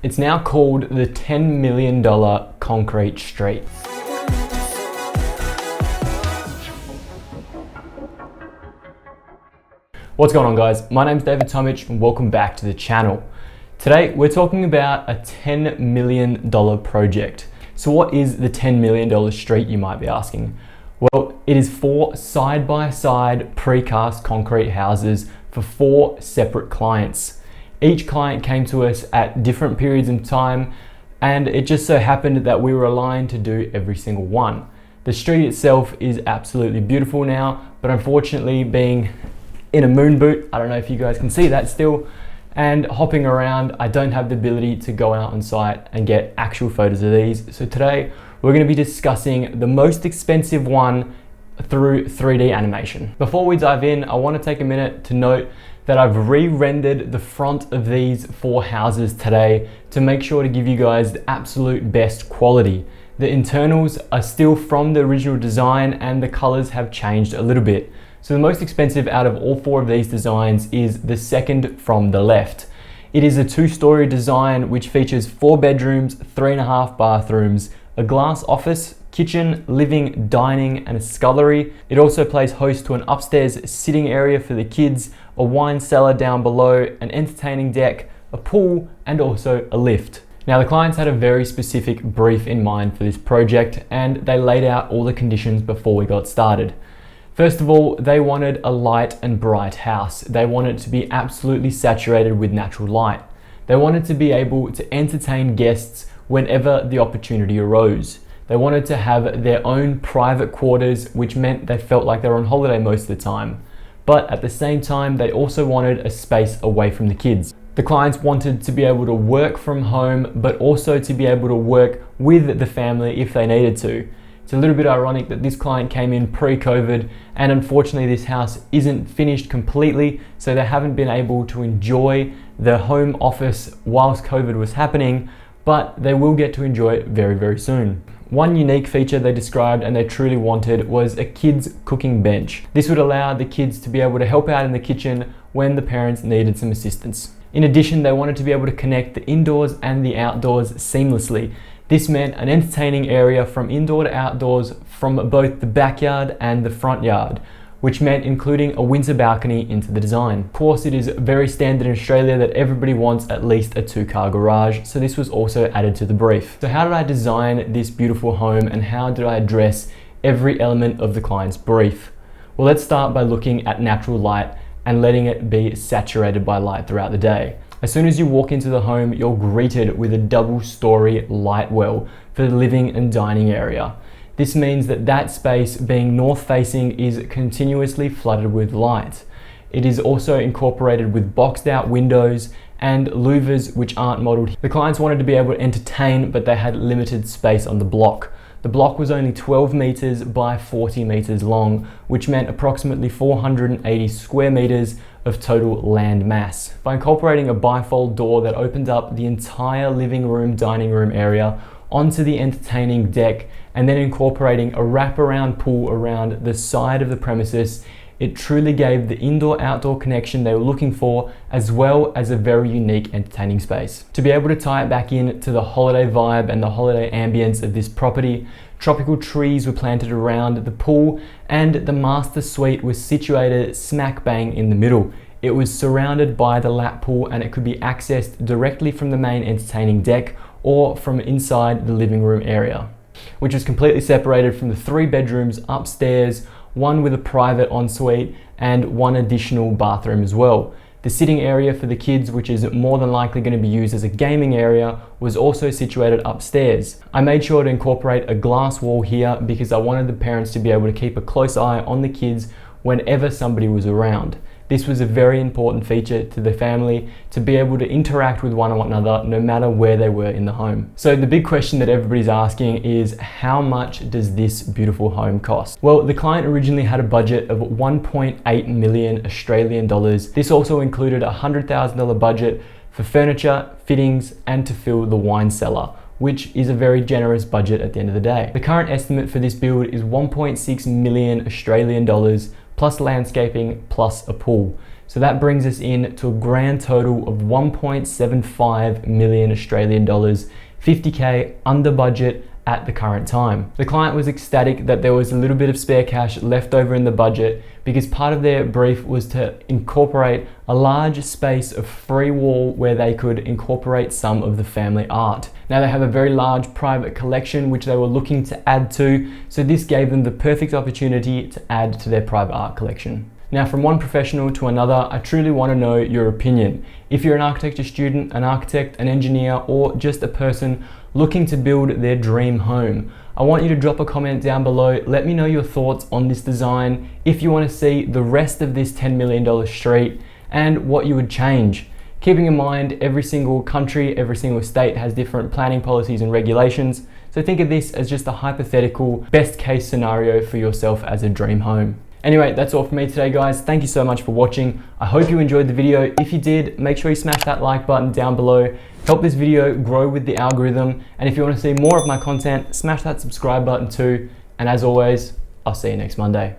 It's now called the $10 million concrete street. What's going on, guys? My name's David Tomic and welcome back to the channel. Today we're talking about a $10 million project. So what is the $10 million street, you might be asking? Well, it is 4 side-by-side precast concrete houses for 4 separate clients. Each client came to us at different periods in time, and it just so happened that we were aligned to do every single one. The street itself is absolutely beautiful now, but unfortunately, being in a moon boot, I don't know if you guys can see that still, and hopping around, I don't have the ability to go out on site and get actual photos of these. So today we're going to be discussing the most expensive one through 3D animation. Before we dive in, I want to take a minute to note that I've re-rendered the front of these 4 houses today to make sure to give you guys the absolute best quality. The internals are still from the original design and the colors have changed a little bit. So the most expensive out of all 4 of these designs is the second from the left. It is a 2-story design which features 4 bedrooms, 3.5 bathrooms, a glass office, kitchen, living, dining, and a scullery. It also plays host to an upstairs sitting area for the kids, a wine cellar down below, an entertaining deck, a pool, and also a lift. Now, the clients had a very specific brief in mind for this project, and they laid out all the conditions before we got started. First of all, they wanted a light and bright house. They wanted it to be absolutely saturated with natural light. They wanted to be able to entertain guests whenever the opportunity arose. They wanted to have their own private quarters, which meant they felt like they were on holiday most of the time. But at the same time, they also wanted a space away from the kids. The clients wanted to be able to work from home, but also to be able to work with the family if they needed to. It's a little bit ironic that this client came in pre-COVID, and unfortunately this house isn't finished completely, so they haven't been able to enjoy the home office whilst COVID was happening, but they will get to enjoy it very, very soon. One unique feature they described and they truly wanted was a kids cooking bench. This would allow the kids to be able to help out in the kitchen when the parents needed some assistance. In addition, they wanted to be able to connect the indoors and the outdoors seamlessly. This meant an entertaining area from indoor to outdoors from both the backyard and the front yard, which meant including a winter balcony into the design. Of course, it is very standard in Australia that everybody wants at least a 2-car garage, so this was also added to the brief. So how did I design this beautiful home and how did I address every element of the client's brief? Well, let's start by looking at natural light and letting it be saturated by light throughout the day. As soon as you walk into the home, you're greeted with a double-story light well for the living and dining area. This means that that space, being north-facing, is continuously flooded with light. It is also incorporated with boxed-out windows and louvers which aren't modeled. The clients wanted to be able to entertain, but they had limited space on the block. The block was only 12 meters by 40 meters long, which meant approximately 480 square meters of total land mass. By incorporating a bifold door that opened up the entire living room, dining room area onto the entertaining deck, and then incorporating a wraparound pool around the side of the premises, it truly gave the indoor-outdoor connection they were looking for, as well as a very unique entertaining space. To be able to tie it back in to the holiday vibe and the holiday ambience of this property, tropical trees were planted around the pool and the master suite was situated smack bang in the middle. It was surrounded by the lap pool and it could be accessed directly from the main entertaining deck or from inside the living room area, which was completely separated from the 3 bedrooms upstairs, one with a private ensuite and 1 additional bathroom as well. The sitting area for the kids, which is more than likely going to be used as a gaming area, was also situated upstairs. I made sure to incorporate a glass wall here because I wanted the parents to be able to keep a close eye on the kids whenever somebody was around. This was a very important feature to the family to be able to interact with one another no matter where they were in the home. So the big question that everybody's asking is, how much does this beautiful home cost? Well, the client originally had a budget of 1.8 million Australian dollars. This also included a $100,000 budget for furniture, fittings, and to fill the wine cellar, which is a very generous budget at the end of the day. The current estimate for this build is 1.6 million Australian dollars plus landscaping plus a pool. So that brings us in to a grand total of 1.75 million Australian dollars, 50K under budget at the current time. The client was ecstatic that there was a little bit of spare cash left over in the budget because part of their brief was to incorporate a large space of free wall where they could incorporate some of the family art. Now they have a very large private collection which they were looking to add to, so this gave them the perfect opportunity to add to their private art collection. Now, from one professional to another, I truly want to know your opinion. If you're an architecture student, an architect, an engineer, or just a person looking to build their dream home, I want you to drop a comment down below. Let me know your thoughts on this design, if you want to see the rest of this $10 million street, and what you would change. Keeping in mind, every single country, every single state has different planning policies and regulations. So think of this as just a hypothetical best case scenario for yourself as a dream home. Anyway, that's all from me today, guys. Thank you so much for watching. I hope you enjoyed the video. If you did, make sure you smash that like button down below. Help this video grow with the algorithm. And if you want to see more of my content, smash that subscribe button too. And as always, I'll see you next Monday.